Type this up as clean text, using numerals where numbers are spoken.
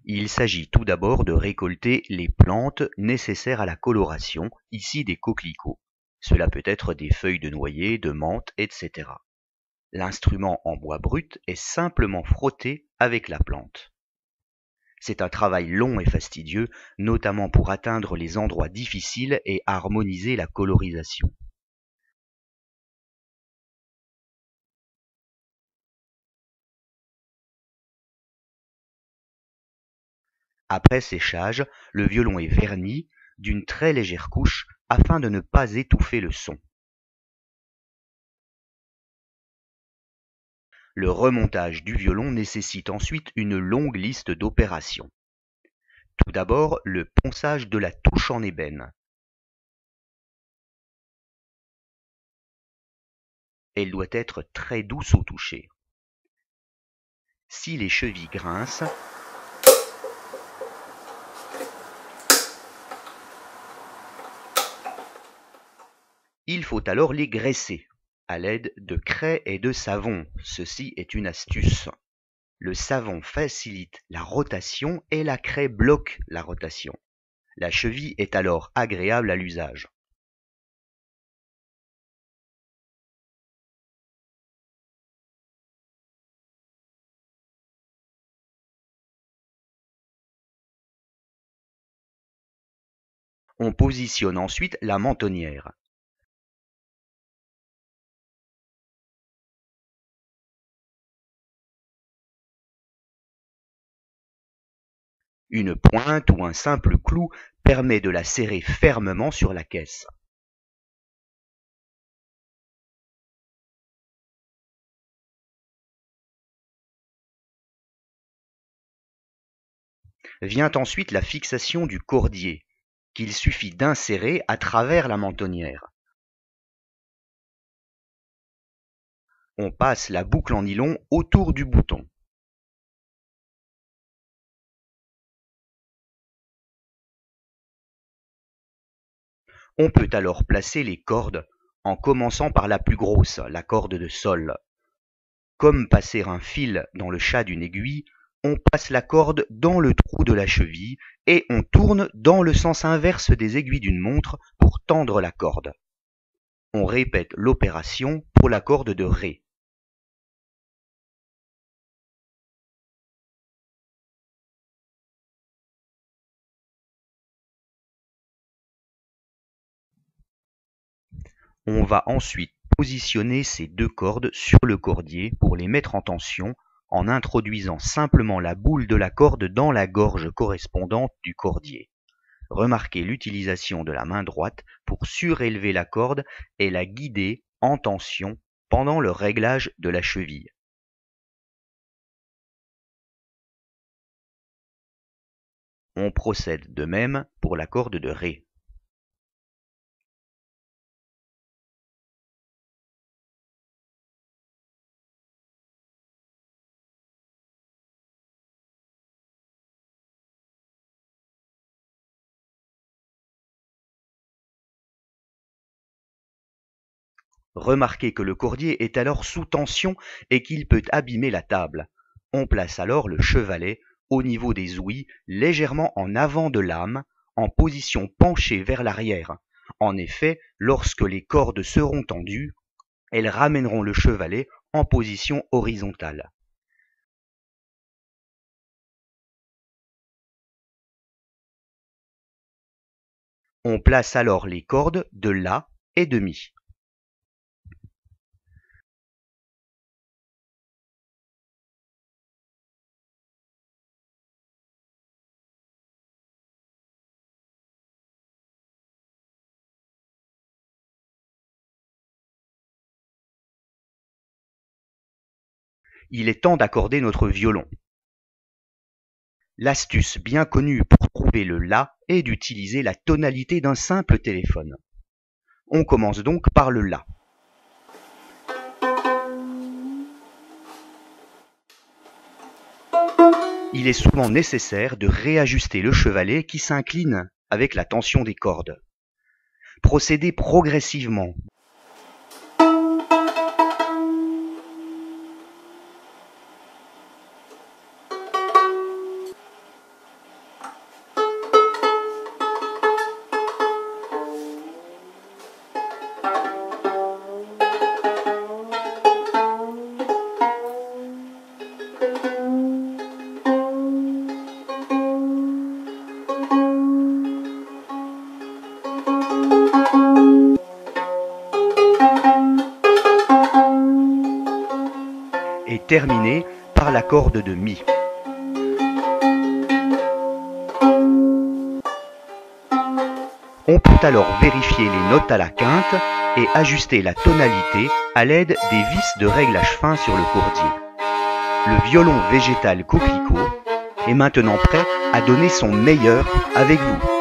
Il s'agit tout d'abord de récolter les plantes nécessaires à la coloration, ici des coquelicots. Cela peut être des feuilles de noyer, de menthe, etc. L'instrument en bois brut est simplement frotté avec la plante. C'est un travail long et fastidieux, notamment pour atteindre les endroits difficiles et harmoniser la colorisation. Après séchage, le violon est verni d'une très légère couche afin de ne pas étouffer le son. Le remontage du violon nécessite ensuite une longue liste d'opérations. Tout d'abord, le ponçage de la touche en ébène. Elle doit être très douce au toucher. Si les chevilles grincent, il faut alors les graisser à l'aide de craie et de savon. Ceci est une astuce. Le savon facilite la rotation et la craie bloque la rotation. La cheville est alors agréable à l'usage. On positionne ensuite la mentonnière. Une pointe ou un simple clou permet de la serrer fermement sur la caisse. Vient ensuite la fixation du cordier, qu'il suffit d'insérer à travers la mentonnière. On passe la boucle en nylon autour du bouton. On peut alors placer les cordes en commençant par la plus grosse, la corde de sol. Comme passer un fil dans le chat d'une aiguille, on passe la corde dans le trou de la cheville et on tourne dans le sens inverse des aiguilles d'une montre pour tendre la corde. On répète l'opération pour la corde de Ré. On va ensuite positionner ces deux cordes sur le cordier pour les mettre en tension en introduisant simplement la boule de la corde dans la gorge correspondante du cordier. Remarquez l'utilisation de la main droite pour surélever la corde et la guider en tension pendant le réglage de la cheville. On procède de même pour la corde de Ré. Remarquez que le cordier est alors sous tension et qu'il peut abîmer la table. On place alors le chevalet au niveau des ouïes, légèrement en avant de l'âme, en position penchée vers l'arrière. En effet, lorsque les cordes seront tendues, elles ramèneront le chevalet en position horizontale. On place alors les cordes de La et de Mi. Il est temps d'accorder notre violon. L'astuce bien connue pour trouver le La est d'utiliser la tonalité d'un simple téléphone. On commence donc par le La. Il est souvent nécessaire de réajuster le chevalet qui s'incline avec la tension des cordes. Procédez progressivement. terminé par la corde de Mi. On peut alors vérifier les notes à la quinte et ajuster la tonalité à l'aide des vis de réglage fin sur le courdier. Le violon végétal coquelicot est maintenant prêt à donner son meilleur avec vous.